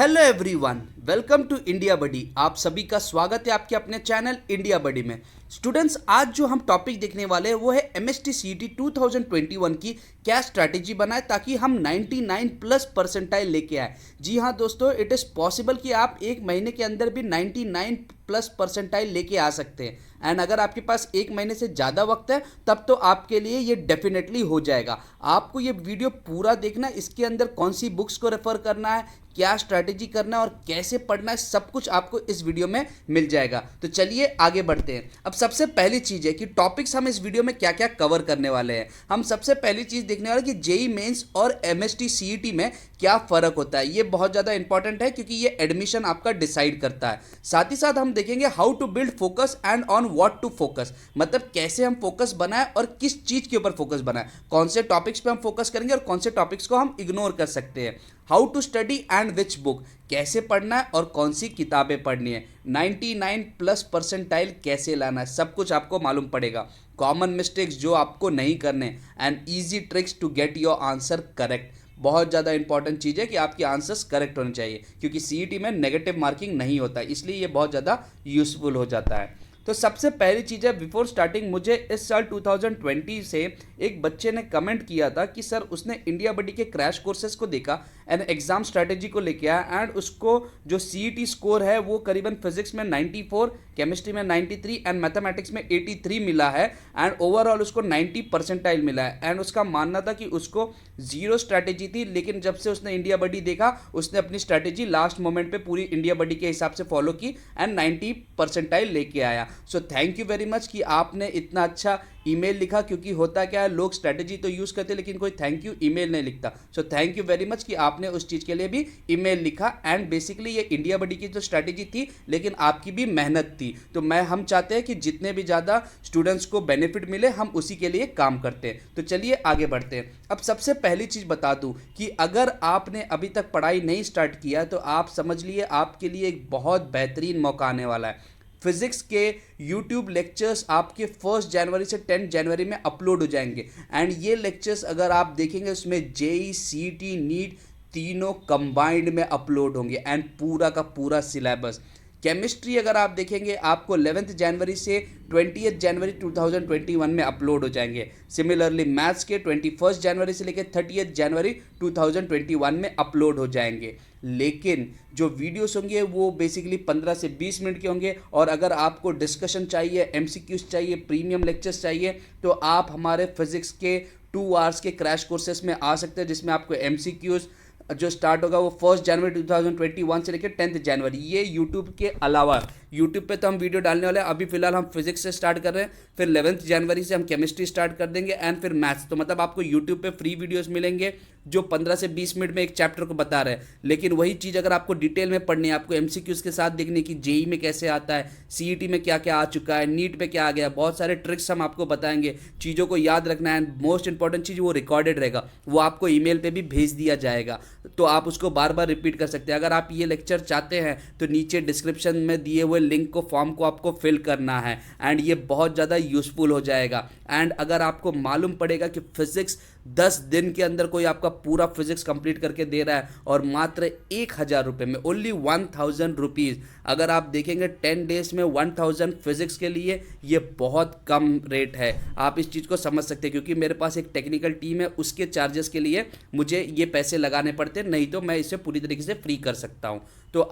Hello everyone, welcome to India buddy. आप सभी का स्वागत है आपके अपने चैनल इंडिया बडी में। स्टूडेंट्स, आज जो हम टॉपिक देखने वाले हैं वो है एमएसटी सीईटी 2021 की क्या स्ट्रैटेजी बनाए ताकि हम 99 प्लस परसेंटाइल लेके आए। जी हाँ दोस्तों, इट इज़ पॉसिबल कि आप एक महीने के अंदर भी 99 प्लस परसेंटाइल लेके आ सकते हैं। एंड अगर आपके पास एक महीने से ज़्यादा वक्त है तब तो आपके लिए ये डेफिनेटली हो जाएगा। आपको ये वीडियो पूरा देखना, इसके अंदर कौन सी बुक्स को रेफर करना है, क्या स्ट्रैटेजी करना है और कैसे पढ़ना है, सब कुछ आपको इस वीडियो में मिल जाएगा। तो चलिए आगे बढ़ते हैं। अब सबसे पहली चीज़ है कि टॉपिक्स हम इस वीडियो में क्या क्या कवर करने वाले हैं। हम सबसे पहली चीज़ देखने वाले कि जेई मेंस और एमएसटी सीईटी में क्या फ़र्क होता है। ये बहुत ज़्यादा इंपॉर्टेंट है क्योंकि ये एडमिशन आपका डिसाइड करता है। साथ ही साथ हम देखेंगे how to build focus and on what to focus, मतलब कैसे हम फोकस बनाएं और किस चीज़ के ऊपर फोकस बनाएं, कौन से टॉपिक्स पे हम फोकस करेंगे और कौन से टॉपिक्स को हम इग्नोर कर सकते हैं। How to study and which book, कैसे पढ़ना है और कौन सी किताबें पढ़नी है। 99 प्लस परसेंटाइल कैसे लाना है, सब कुछ आपको मालूम पड़ेगा। कॉमन मिस्टेक्स जो आपको नहीं करने and easy tricks to get your answer correct. बहुत ज़्यादा इंपॉर्टेंट चीज़ है कि आपके आंसर्स करेक्ट होने चाहिए क्योंकि सीईटी में नेगेटिव मार्किंग नहीं होता है, इसलिए ये बहुत ज़्यादा यूजफुल हो जाता है। तो सबसे पहली चीज़ है, बिफोर स्टार्टिंग मुझे इस साल 2020 से एक बच्चे ने कमेंट किया था कि सर उसने इंडिया बडी के क्रैश कोर्सेज को देखा एंड एग्जाम स्ट्रैटेजी को लेके आया एंड उसको जो सीईटी स्कोर है वो करीबन फिजिक्स में 94, केमिस्ट्री में 93 एंड मैथमेटिक्स में 83 मिला है एंड ओवरऑल उसको 90 परसेंटाइल मिला है। एंड उसका मानना था कि उसको जीरो स्ट्रैटेजी थी, लेकिन जब से उसने इंडिया बडी देखा उसने अपनी स्ट्रैटेजी लास्ट मोमेंट पे पूरी इंडिया बडी के हिसाब से फॉलो की एंड 90 परसेंटाइल लेके आया। So thank you very much कि आपने इतना अच्छा ईमेल लिखा, क्योंकि होता क्या है, लोग स्ट्रैटेजी तो यूज़ करते लेकिन कोई थैंक यू ईमेल नहीं लिखता। So thank you very much कि आपने उस चीज़ के लिए भी ईमेल लिखा। एंड बेसिकली ये इंडिया बडी की जो स्ट्रैटेजी थी लेकिन आपकी भी मेहनत थी, तो हम चाहते हैं कि जितने भी ज़्यादा स्टूडेंट्स को बेनिफिट मिले हम उसी के लिए काम करते हैं। तो चलिए आगे बढ़ते हैं। अब सबसे पहली चीज़ बता दूँ कि अगर आपने अभी तक पढ़ाई नहीं स्टार्ट किया तो आप समझ लिए आपके लिए एक बहुत बेहतरीन मौका आने वाला है। फिजिक्स के यूट्यूब लेक्चर्स आपके 1 जनवरी से 10 जनवरी में अपलोड हो जाएंगे एंड ये लेक्चर्स अगर आप देखेंगे उसमें जेई, सीईटी, नीट तीनों कंबाइंड में अपलोड होंगे एंड पूरा का पूरा सिलेबस। केमिस्ट्री अगर आप देखेंगे आपको 11 जनवरी से 20 जनवरी 2021 में अपलोड हो जाएंगे। सिमिलरली मैथ्स के 21 जनवरी से लेकर 30 जनवरी 2021 में अपलोड हो जाएंगे। लेकिन जो वीडियोस होंगे वो बेसिकली 15 से 20 मिनट के होंगे और अगर आपको डिस्कशन चाहिए, एमसीक्यूज चाहिए, प्रीमियम लेक्चर्स चाहिए तो आप हमारे फिजिक्स के 2 आवर्स के क्रैश कोर्सेस में आ सकते हैं, जिसमें आपको एमसीक्यूज जो स्टार्ट होगा वो 1 जनवरी 2021 से लेकर 10 जनवरी। ये यूट्यूब के अलावा यूट्यूब पे तो हम वीडियो डालने वाले हैं, अभी फिलहाल हम फिजिक्स से स्टार्ट कर रहे हैं, फिर 11 जनवरी से हम केमिस्ट्री स्टार्ट कर देंगे एंड फिर मैथ्स। तो मतलब आपको यूट्यूब पे फ्री वीडियोस मिलेंगे जो 15 से 20 मिनट में एक चैप्टर को बता रहे हैं। लेकिन वही चीज़ अगर आपको डिटेल में पढ़नी है, आपको एमसीक्यूज के साथ देखने की जेई में कैसे आता है, सीईटी में क्या क्या आ चुका है, नीट में क्या आ गया, बहुत सारे ट्रिक्स हम आपको बताएंगे, चीज़ों को याद रखना है। मोस्ट इंपॉर्टेंट चीज़ वो रिकॉर्डेड रहेगा, वो आपको ईमेल पे भी भेज दिया जाएगा तो आप उसको बार बार रिपीट कर सकते हैं। अगर आप ये लेक्चर चाहते हैं तो नीचे डिस्क्रिप्शन में दिए हुए लिंक को, फॉर्म को आपको फिल करना है एंड ये बहुत ज़्यादा यूजफुल हो जाएगा। एंड अगर आपको मालूम पड़ेगा कि फिजिक्स 10 दिन के अंदर कोई आपका पूरा फिजिक्स कंप्लीट करके दे रहा है और मात्र 1000 रुपये में, ओनली 1000 रुपीज़, अगर आप देखेंगे 10 डेज में 1000 फिजिक्स के लिए ये बहुत कम रेट है। आप इस चीज़ को समझ सकते हैं क्योंकि मेरे पास एक टेक्निकल टीम है, उसके चार्जेस के लिए मुझे ये पैसे लगाने पड़ते, नहीं तो मैं इसे पूरी तरीके से फ्री कर सकता हूँ। तो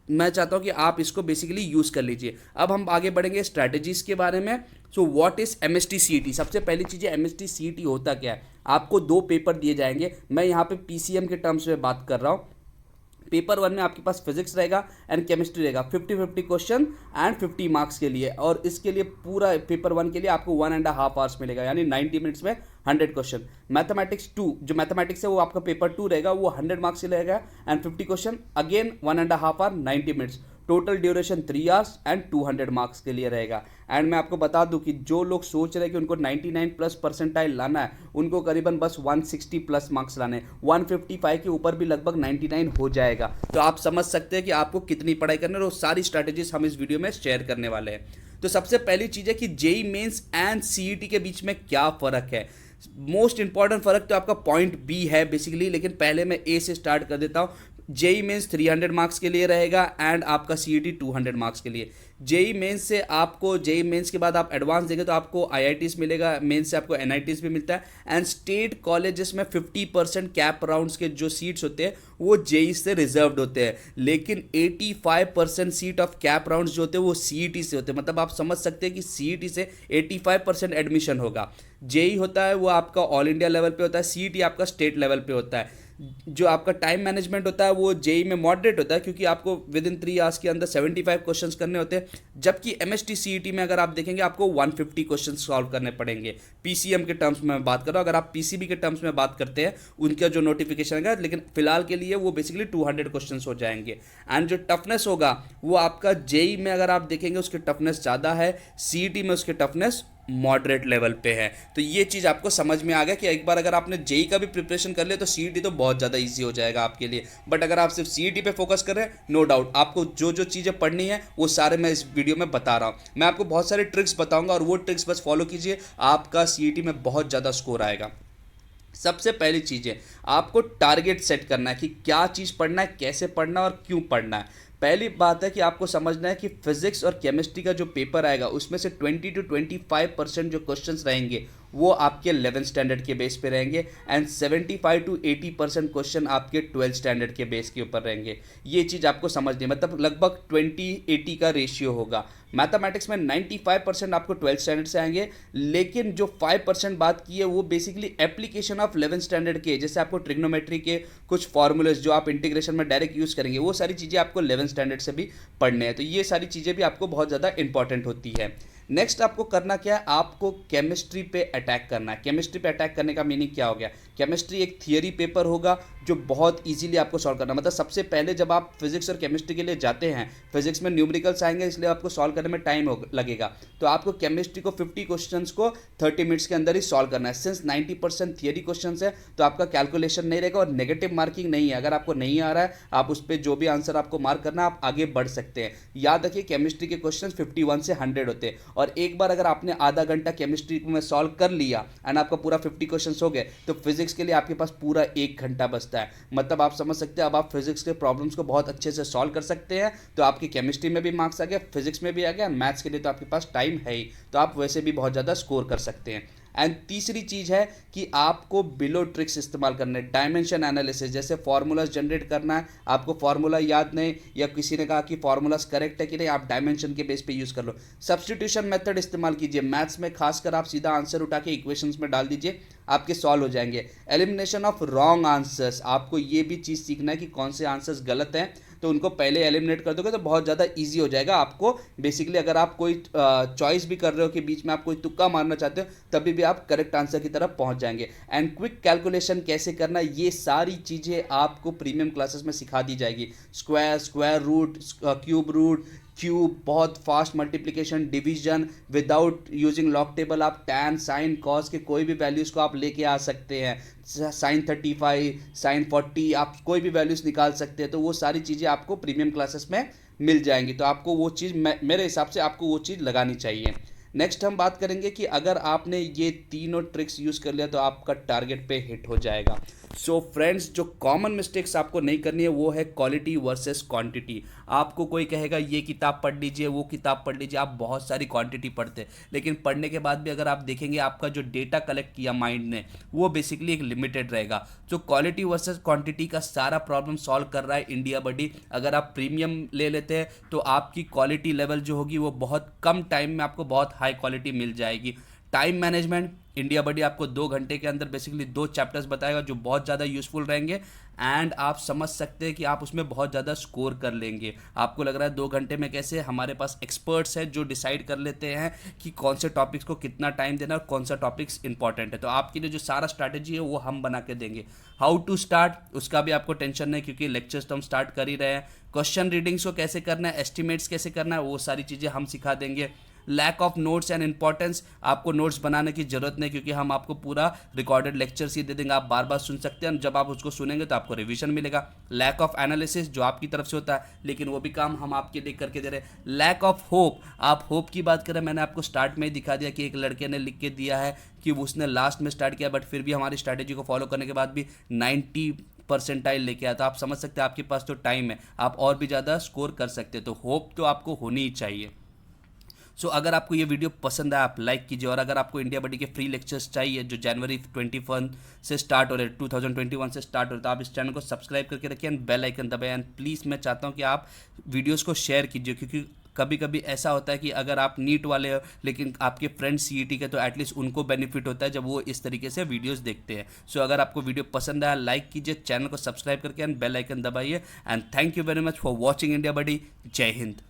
मैं चाहता हूँ कि आप इसको बेसिकली यूज़ कर लीजिए। अब हम आगे बढ़ेंगे स्ट्रैटेजीज़ के बारे में। So what is MST CET. सबसे पहली चीज़ है एमएसटी सीईटी होता क्या है। आपको 2 पेपर दिए जाएंगे, मैं यहाँ पे पीसीएम के टर्म्स में बात कर रहा हूँ। पेपर 1 में आपके पास फिजिक्स रहेगा एंड केमिस्ट्री रहेगा, 50-50 क्वेश्चन एंड 50 मार्क्स के लिए। और इसके लिए पूरा पेपर 1 के लिए आपको 1.5 आवर्स मिलेगा, यानी 90 मिनट्स में 100 क्वेश्चन। मैथमेटिक्स 2, जो मैथमेटिक्स है वो आपका पेपर 2 रहेगा, वो 100 मार्क्स के लिए रहेगा and 50 question, again 1.5 hour, 90 minutes. Total duration 3 hours and 200 marks के लिए रहेगा। एंड मैं आपको बता दूं कि जो लोग सोच रहे हैं कि उनको 99 प्लस परसेंटाइल लाना है, उनको करीबन बस 160 प्लस मार्क्स लाने हैं। 155 के ऊपर भी लगभग 99 हो जाएगा। तो आप समझ सकते हैं कि आपको कितनी पढ़ाई करनी है और वो सारी स्ट्रैटेजीज हम इस वीडियो में शेयर करने वाले हैं। तो सबसे पहली चीज़ है कि जेई मेंस एंड सीईटी के बीच में क्या फ़र्क है। मोस्ट इंपॉर्टेंट फ़र्क तो आपका पॉइंट बी है बेसिकली, लेकिन पहले मैं ए से स्टार्ट कर देता हूँ। जेई मेंस 300 मार्क्स के लिए रहेगा एंड आपका सीईटी 200 मार्क्स के लिए। जेई मेंस से आपको जेई मेंस के बाद आप एडवांस देंगे तो आपको आईआईटीज मिलेगा, मेंस से आपको एनआईटीज भी मिलता है एंड स्टेट कॉलेजेस में 50% कैप राउंड्स के जो सीट्स होते हैं वो जेई से रिजर्व्ड होते हैं, लेकिन 85% सीट ऑफ कैप राउंड्स जो होते हैं वो सीईटी से होते हैं। मतलब आप समझ सकते हैं कि सीईटी से 85% एडमिशन होगा। जेई होता है वो आपका ऑल इंडिया लेवल पे होता है, सीईटी आपका स्टेट लेवल पे होता है। जो आपका टाइम मैनेजमेंट होता है वो जेई में मॉडरेट होता है, क्योंकि आपको विद इन 3 आवर्स के अंदर 75 क्वेश्चंस करने होते हैं, जबकि एमएसटी सीईटी में अगर आप देखेंगे आपको 150 क्वेश्चन सॉल्व करने पड़ेंगे। पीसीएम के टर्म्स में बात कर रहा हूँ, अगर आप पीसीबी के टर्म्स में बात करते हैं उनका जो नोटिफिकेशन है, लेकिन फिलहाल के लिए वो बेसिकली 200 क्वेश्चन हो जाएंगे। एंड जो टफनेस होगा वो आपका जेई में अगर आप देखेंगे उसकी टफनेस ज़्यादा है, सीईटी में उसकी टफनेस मॉडरेट लेवल पे है। तो ये चीज़ आपको समझ में आ गया कि एक बार अगर आपने जेई का भी प्रिपरेशन कर लिया तो सीईटी तो बहुत ज़्यादा इजी हो जाएगा आपके लिए। बट अगर आप सिर्फ सीईटी पे फोकस कर रहे हैं, नो डाउट आपको जो जो चीज़ें पढ़नी है वो सारे मैं इस वीडियो में बता रहा हूँ। मैं आपको बहुत सारे ट्रिक्स बताऊंगा और वो ट्रिक्स बस फॉलो कीजिए, आपका सीईटी में बहुत ज़्यादा स्कोर आएगा। सबसे पहली चीज़ है आपको टारगेट सेट करना है कि क्या चीज़ पढ़ना है, कैसे पढ़ना है और क्यों पढ़ना है। पहली बात है कि आपको समझना है कि फिजिक्स और केमिस्ट्री का जो पेपर आएगा उसमें से 20 to 25% जो क्वेश्चंस रहेंगे वो आपके 11th स्टैंडर्ड के बेस पे रहेंगे एंड 75 to 80% क्वेश्चन आपके 12th स्टैंडर्ड के बेस के ऊपर रहेंगे। ये चीज़ आपको समझनी है, मतलब लगभग 20-80 का रेशियो होगा। मैथमेटिक्स में 95% आपको 12th स्टैंडर्ड से आएंगे, लेकिन जो 5% बात की है वो basically application of 11th standard के, जैसे आपको ट्रिग्नोमेट्री के कुछ फॉर्मूलेज जो आप इंटीग्रेशन में डायरेक्ट यूज़ करेंगे वो सारी चीज़ें आपको 11th स्टैंडर्ड से भी पढ़ने हैं। तो ये सारी चीज़ें भी आपको बहुत ज़्यादा इंपॉर्टेंट होती है। नेक्स्ट आपको करना क्या है, आपको केमिस्ट्री पे अटैक करना है। केमिस्ट्री पे अटैक करने का मीनिंग क्या हो गया, केमिस्ट्री एक थियरी पेपर होगा जो बहुत इजीली आपको सॉल्व करना, मतलब सबसे पहले जब आप फिजिक्स और केमिस्ट्री के लिए जाते हैं, फिजिक्स में न्यूमेरिकल्स आएंगे इसलिए आपको सॉल्व करने में टाइम लगेगा, तो आपको केमिस्ट्री को 50 क्वेश्चंस को 30 मिनट्स के अंदर ही सॉल्व करना है। सिंस 90% थियरी क्वेश्चन है तो आपका कैलकुलेशन नहीं रहेगा और नेगेटिव मार्किंग नहीं है। अगर आपको नहीं आ रहा है आप उस पर जो भी आंसर आपको मार्क करना है आप आगे बढ़ सकते हैं। याद रखिए केमिस्ट्री के क्वेश्चन 51 से 100 होते हैं और एक बार अगर आपने आधा घंटा केमिस्ट्री में सॉल्व कर लिया एंड आपका पूरा 50 क्वेश्चन हो गए तो फिजिक्स के लिए आपके पास पूरा 1 घंटा बचता है। मतलब आप समझ सकते हैं अब आप फिजिक्स के प्रॉब्लम्स को बहुत अच्छे से सॉल्व कर सकते हैं। तो आपकी केमिस्ट्री में भी मार्क्स आ गया, फिजिक्स में भी आ गया, मैथ्स के लिए तो आपके पास टाइम है ही, तो आप वैसे भी बहुत ज़्यादा स्कोर कर सकते हैं। एंड तीसरी चीज़ है कि आपको बिलो ट्रिक्स इस्तेमाल करना है, डायमेंशन एनालिसिस, जैसे फार्मूलाज जनरेट करना है, आपको फार्मूला याद नहीं या किसी ने कहा कि फार्मूलाज करेक्ट है कि नहीं, आप डायमेंशन के बेस पे यूज़ कर लो। सब्स्टिट्यूशन मेथड इस्तेमाल कीजिए, मैथ्स में खासकर आप सीधा आंसर उठा के इक्वेशंस में डाल दीजिए, आपके सॉल्व हो जाएंगे। एलिमिनेशन ऑफ रॉन्ग आंसर्स, आपको ये भी चीज़ सीखना है कि कौन से आंसर्स गलत हैं, तो उनको पहले एलिमिनेट कर दोगे तो बहुत ज़्यादा इजी हो जाएगा आपको। बेसिकली अगर आप कोई चॉइस भी कर रहे हो कि बीच में आप कोई तुक्का मारना चाहते हो तभी भी आप करेक्ट आंसर की तरफ पहुंच जाएंगे। एंड क्विक कैलकुलेशन कैसे करना, ये सारी चीज़ें आपको प्रीमियम क्लासेस में सिखा दी जाएगी। Square root, cube root, cube, बहुत fast multiplication, division, without using log table आप टैन, साइन, कॉस के कोई भी वैल्यूज़ को आप लेके आ सकते हैं। साइन 35, साइन 40, आप कोई भी वैल्यूज़ निकाल सकते हैं। तो वो सारी चीज़ें आपको प्रीमियम क्लासेस में मिल जाएंगी, तो आपको वो चीज़ मेरे हिसाब से आपको वो चीज़ लगानी चाहिए। नेक्स्ट हम बात करेंगे कि अगर आपने ये तीनों ट्रिक्स यूज़ कर लिया तो आपका टारगेट पे हिट हो जाएगा। सो फ्रेंड्स, जो कॉमन मिस्टेक्स आपको नहीं करनी है वो है क्वालिटी वर्सेस क्वांटिटी। आपको कोई कहेगा ये किताब पढ़ लीजिए, वो किताब पढ़ लीजिए, आप बहुत सारी क्वांटिटी पढ़ते हैं, लेकिन पढ़ने के बाद भी अगर आप देखेंगे आपका जो डेटा कलेक्ट किया माइंड ने वो बेसिकली एक लिमिटेड रहेगा। जो क्वालिटी वर्सेस क्वांटिटी का सारा प्रॉब्लम सॉल्व कर रहा है इंडिया बडी। अगर आप प्रीमियम ले लेते हैं तो आपकी क्वालिटी लेवल जो होगी वो बहुत कम टाइम में आपको बहुत हाई क्वालिटी मिल जाएगी। टाइम मैनेजमेंट, इंडिया बडी आपको 2 घंटे के अंदर बेसिकली 2 चैप्टर्स बताएगा जो बहुत ज़्यादा यूजफुल रहेंगे एंड आप समझ सकते हैं कि आप उसमें बहुत ज़्यादा स्कोर कर लेंगे। आपको लग रहा है 2 घंटे में कैसे, हमारे पास एक्सपर्ट्स हैं जो डिसाइड कर लेते हैं कि कौन से टॉपिक्स को कितना टाइम देना और कौन सा टॉपिक्स इंपॉर्टेंट है। तो आपके लिए जो सारा स्ट्रैटेजी है वो हम बना के देंगे। हाउ टू स्टार्ट, उसका भी आपको टेंशन नहीं क्योंकि लेक्चर्स तो हम स्टार्ट कर ही रहे हैं। क्वेश्चन रीडिंग्स को कैसे करना है, एस्टिमेट्स कैसे करना है, वो सारी चीज़ें हम सिखा देंगे। Lack of notes and importance, आपको नोट्स बनाने की जरूरत नहीं क्योंकि हम आपको पूरा रिकॉर्डेड लेक्चर्स ही दे देंगे, आप बार बार सुन सकते हैं। जब आप उसको सुनेंगे तो आपको रिवीजन मिलेगा। लैक ऑफ एनालिसिस जो आपकी तरफ से होता है लेकिन वो भी काम हम आपके लिए करके दे रहे हैं। लैक ऑफ होप, आप होप की बात करें, मैंने आपको स्टार्ट में ही दिखा दिया कि एक लड़के ने लिख के दिया है कि उसने लास्ट में स्टार्ट किया बट फिर भी हमारी स्ट्रैटेजी को फॉलो करने के बाद भी परसेंटाइल लेके आया, तो आप समझ सकते हैं आपके पास तो टाइम है, आप और भी ज़्यादा स्कोर कर सकते हैं। तो होप तो आपको होनी ही चाहिए। सो अगर आपको ये वीडियो पसंद आया आप लाइक कीजिए, और अगर आपको इंडिया बडी के फ्री लेक्चर्स चाहिए जो जनवरी 21 से स्टार्ट हो रहे, 2021 से स्टार्ट हो रहे, तो आप इस चैनल को सब्सक्राइब करके रखिए एंड बेल आइकन दबाएं। एंड प्लीज़ मैं चाहता हूँ कि आप वीडियोज़ को शेयर कीजिए, क्योंकि कभी कभी ऐसा होता है कि अगर आप नीट वाले हो लेकिन आपके फ्रेंड्स सीईटी के, तो एटलीस्ट उनको बेनिफिट होता है जब वो इस तरीके से वीडियोस देखते हैं। सो अगर आपको वीडियो पसंद आया लाइक कीजिए, चैनल को सब्सक्राइब करके एंड बेल आइकन दबाइए। And thank you very much for watching India buddy. जय हिंद।